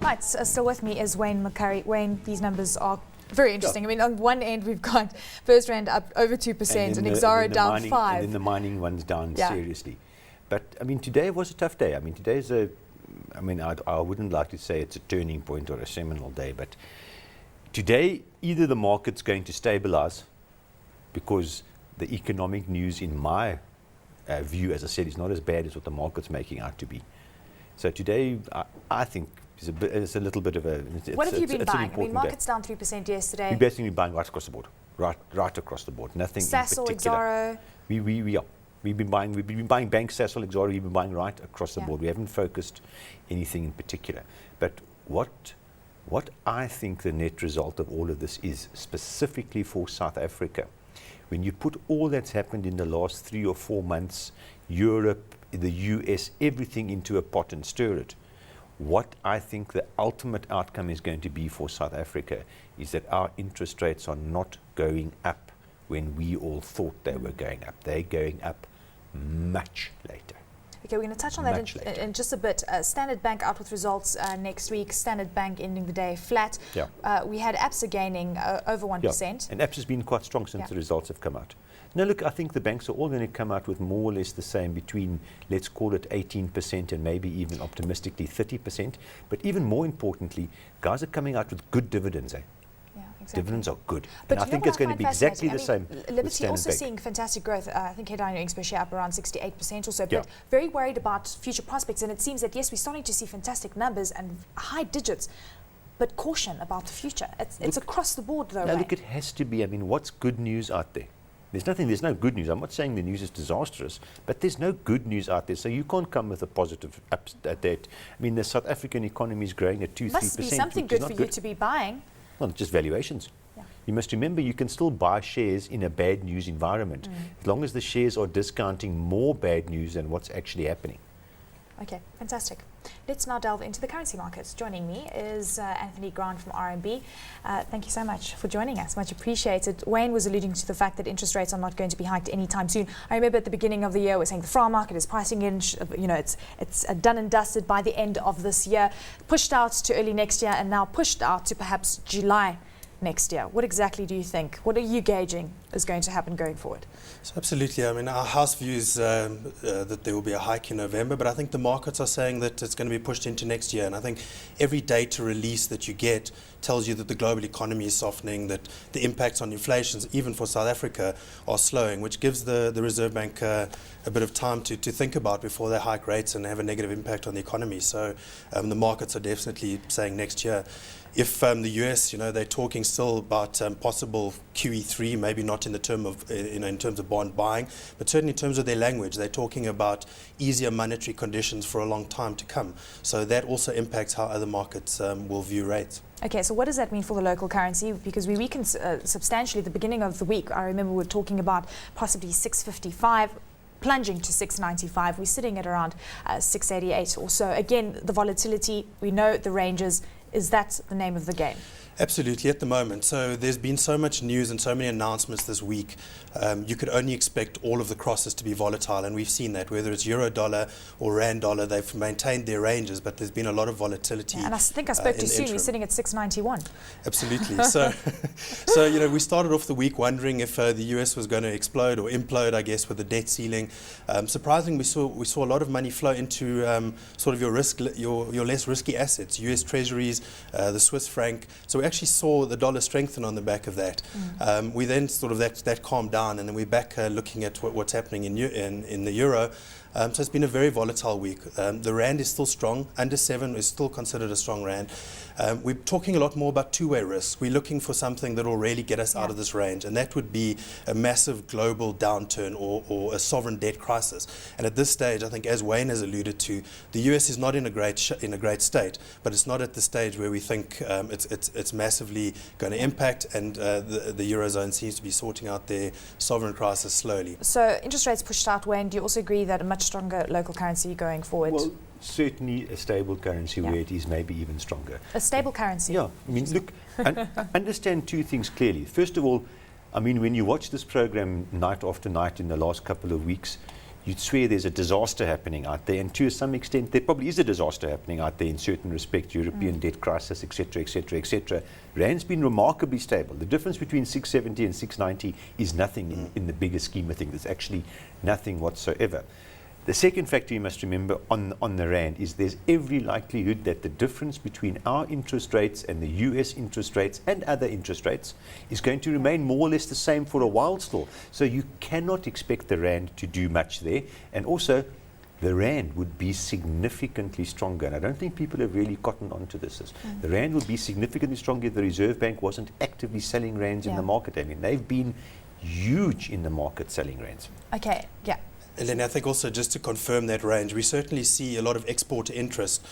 Right, still with me is Wayne McCurrie. Wayne, these numbers are very interesting. I mean, on one end we've got First Rand up over 2% and Exaro down 5%. And then the mining one's down seriously. But I mean, today was a tough day. I mean, today's I wouldn't like to say it's a turning point or a seminal day, but today either the market's going to stabilize because the economic news, in my view, as I said, is not as bad as what the market's making out to be. So today, I think it's a little bit of a. What have you been buying? I mean, market's down 3% yesterday. We're basically buying right across the board, right across the board. Nothing Sasol, in particular. Exaro. We've been buying bank Sasol, Exaro. We've been buying right across the board. We haven't focused anything in particular. But what I think the net result of all of this is, specifically for South Africa, when you put all that's happened in the last 3 or 4 months, Europe, the US, everything into a pot and stir it, what I think the ultimate outcome is going to be for South Africa is that our interest rates are not going up when we all thought they were going up. They're going up much later. Okay, we're going to touch on that in just a bit. Standard Bank out with results next week. Standard Bank ending the day flat. Yeah. We had ABSA gaining over 1%. Yeah. And ABSA's been quite strong since the results have come out. Now look, I think the banks are all going to come out with more or less the same, between, let's call it 18% and maybe even optimistically 30%. But even more importantly, guys are coming out with good dividends. Yeah, exactly. Dividends are good. But and I think it's going to be exactly the same. Liberty also seeing fantastic growth. I think headline earnings per share up around 68% or so, but very worried about future prospects. And it seems that, yes, we're starting to see fantastic numbers and high digits, but caution about the future. It's across the board, though. Now, look, it has to be. I mean, what's good news out there? There's no good news. I'm not saying the news is disastrous, but there's no good news out there. So you can't come with a positive update. I mean, the South African economy is growing at 2-3%. Must be something good for you to be buying. Well, just valuations. Yeah. You must remember, you can still buy shares in a bad news environment, as long as the shares are discounting more bad news than what's actually happening. Okay, fantastic. Let's now delve into the currency markets. Joining me is Anthony Grant from RMB. Thank you so much for joining us. Much appreciated. Wayne was alluding to the fact that interest rates are not going to be hiked anytime soon. I remember at the beginning of the year, we're saying the FRA market is pricing in, it's done and dusted by the end of this year, pushed out to early next year, and now pushed out to perhaps July next year. What exactly do you think? What are you gauging is going to happen going forward? So absolutely. I mean, our house views that there will be a hike in November, but I think the markets are saying that it's going to be pushed into next year. And I think every data release that you get tells you that the global economy is softening, that the impacts on inflation, even for South Africa, are slowing, which gives the Reserve Bank a bit of time to think about before they hike rates and have a negative impact on the economy. So the markets are definitely saying next year. If the US, they're talking still about possible QE3, maybe not in the term of, in terms of bond buying, but certainly in terms of their language, they're talking about easier monetary conditions for a long time to come. So that also impacts how other markets will view rates. Okay, so what does that mean for the local currency? Because we weakened substantially at the beginning of the week. I remember we were talking about possibly 655. Plunging to 695. We're sitting at around 688 or so. Again, the volatility, we know the ranges. Is that the name of the game? Absolutely, at the moment. So there's been so much news and so many announcements this week. You could only expect all of the crosses to be volatile, and we've seen that. Whether it's euro dollar or rand dollar, they've maintained their ranges, but there's been a lot of volatility. And I think I spoke too soon. We're sitting at 691. Absolutely. So we started off the week wondering if the US was going to explode or implode, I guess, with the debt ceiling. Surprisingly, we saw a lot of money flow into sort of your less risky assets, US Treasuries, the Swiss franc. So we actually saw the dollar strengthen on the back of that. We then sort of that calmed down, and then we're back looking at what's happening in the euro. So it's been a very volatile week. The rand is still strong. Under 7 is still considered a strong rand. We're talking a lot more about two-way risks. We're looking for something that will really get us out of this range, and that would be a massive global downturn or a sovereign debt crisis. And at this stage, I think, as Wayne has alluded to, the US is not in a great state, but it's not at the stage where we think it's massively going to impact, and the Eurozone seems to be sorting out their sovereign crisis slowly. So interest rates pushed out, Wayne. Do you also agree that a much stronger local currency going forward? Well, certainly a stable currency where it is maybe even stronger. A stable currency? Yeah. I mean, look, understand two things clearly. First of all, I mean, when you watch this program night after night in the last couple of weeks, you'd swear there's a disaster happening out there, and to some extent there probably is a disaster happening out there in certain respects, European debt crisis, etc., etc., etc. Rand's been remarkably stable. The difference between 670 and 690 is nothing in the bigger scheme of things. It's actually nothing whatsoever. The second factor you must remember on the Rand is there's every likelihood that the difference between our interest rates and the US interest rates and other interest rates is going to remain more or less the same for a while still. So you cannot expect the Rand to do much there. And also, the Rand would be significantly stronger. And I don't think people have really gotten onto this. The Rand would be significantly stronger if the Reserve Bank wasn't actively selling Rands in the market. I mean, they've been huge in the market selling Rands. Okay, yeah. Eleni, I think also just to confirm that range, we certainly see a lot of export interest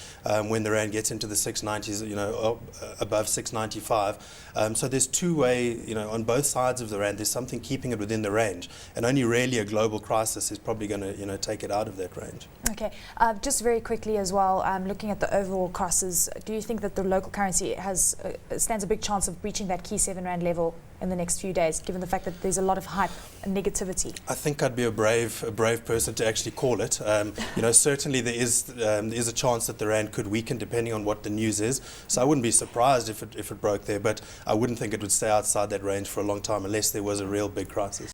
when the Rand gets into the 690s, you know, above 695. So there's two-way, you know, on both sides of the Rand, there's something keeping it within the range. And only really a global crisis is probably going to, you know, take it out of that range. Okay. Just very quickly as well, looking at the overall crosses, do you think that the local currency has stands a big chance of breaching that key 7 Rand level in the next few days, given the fact that there's a lot of hype and negativity? I think I'd be a brave person to actually call it. You know, certainly there is a chance that the Rand could weaken depending on what the news is. So I wouldn't be surprised if it broke there, but I wouldn't think it would stay outside that range for a long time unless there was a real big crisis.